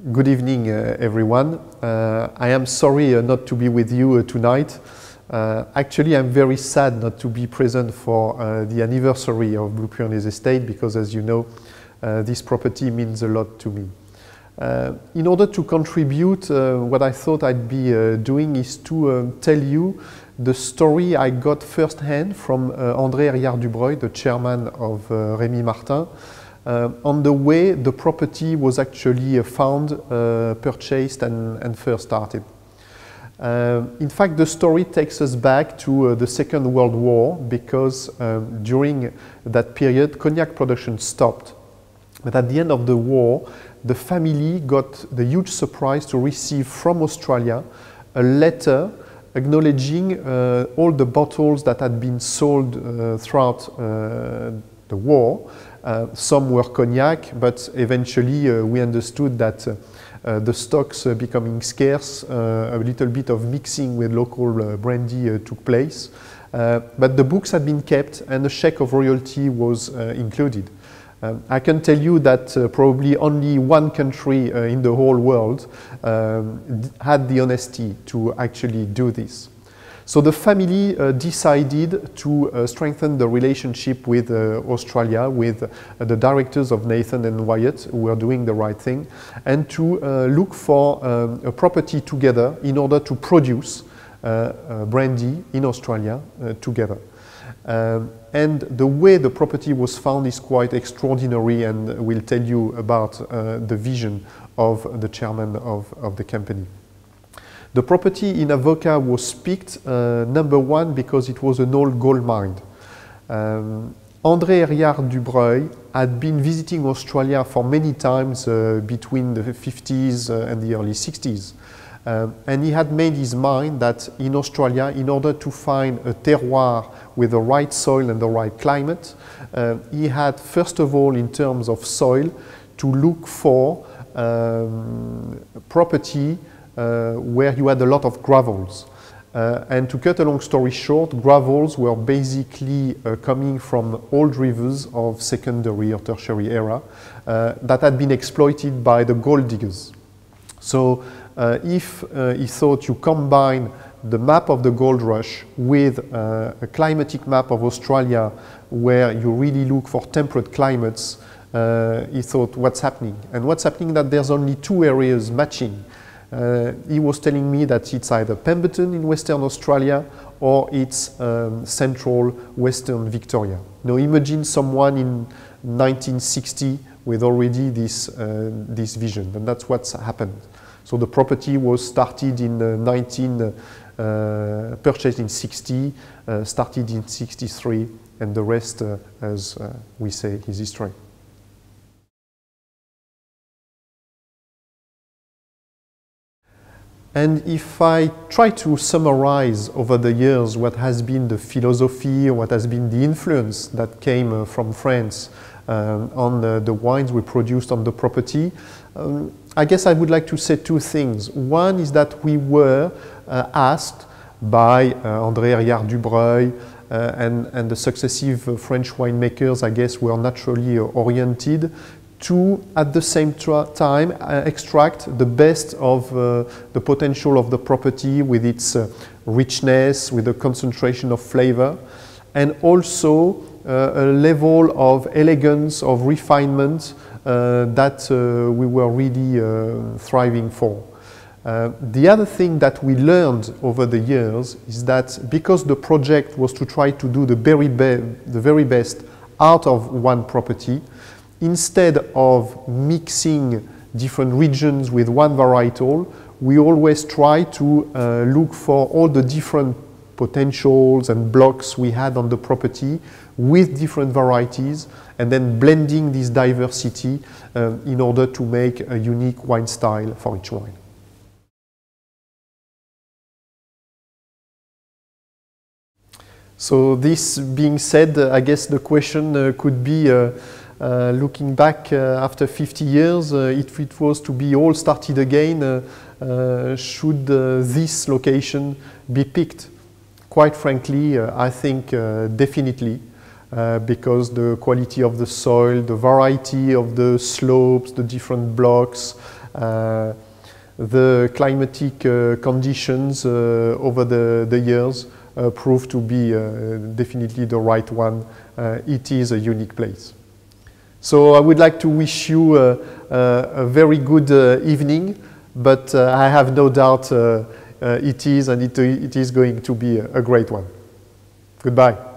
Good evening, everyone. I am sorry not to be with you tonight. Actually, I'm very sad not to be present for the anniversary of Blue Pyrenees Estate because, as you know, this property means a lot to me. In order to contribute, what I thought I'd be doing is to tell you the story I got firsthand from André Herriard-Dubreuil, the chairman of Remy Martin, on the way the property was actually found, purchased and first started. In fact, the story takes us back to the Second World War because during that period, cognac production stopped. But at the end of the war, the family got the huge surprise to receive from Australia a letter acknowledging all the bottles that had been sold throughout the war. Some were cognac, but eventually we understood that the stocks becoming scarce, a little bit of mixing with local brandy took place. But the books had been kept and a check of royalty was included. I can tell you that probably only one country in the whole world had the honesty to actually do this. So the family decided to strengthen the relationship with Australia, with the directors of Nathan and Wyatt, who were doing the right thing, and to look for a property together in order to produce brandy in Australia together. And the way the property was found is quite extraordinary, and we'll tell you about the vision of the chairman of the company. The property in Avoca was picked, number one, because it was an old gold mine. André Herriard-Dubreuil had been visiting Australia for many times between the 50s and the early 60s. And he had made his mind that in Australia, in order to find a terroir with the right soil and the right climate, he had, first of all, in terms of soil, to look for property where you had a lot of gravels. And to cut a long story short, gravels were basically coming from old rivers of secondary or tertiary era that had been exploited by the gold diggers. So if he thought you combine the map of the gold rush with a climatic map of Australia where you really look for temperate climates, he thought, what's happening? And what's happening that there's only two areas matching. He was telling me that it's either Pemberton in Western Australia or it's central Western Victoria. Now imagine someone in 1960 with already this vision, and that's what's happened. So the property was started in purchased in 60, started in 63, and the rest, as we say, is history. And if I try to summarize over the years what has been the philosophy, what has been the influence that came from France on the wines we produced on the property, I guess I would like to say two things. One is that we were asked by André Herriard-Dubreuil and the successive French winemakers, I guess, were naturally oriented to, at the same time, extract the best of the potential of the property with its richness, with the concentration of flavor, and also a level of elegance, of refinement that we were really thriving for. The other thing that we learned over the years is that because the project was to try to do the very best out of one property, instead of mixing different regions with one varietal, we always try to look for all the different potentials and blocks we had on the property with different varieties, and then blending this diversity in order to make a unique wine style for each wine. So this being said, I guess the question could be, looking back after 50 years, if it was to be all started again, should this location be picked? Quite frankly, I think definitely, because the quality of the soil, the variety of the slopes, the different blocks, The climatic conditions over the years prove to be definitely the right one. It is a unique place. So I would like to wish you a very good evening, but I have no doubt it is, and it is going to be a great one. Goodbye.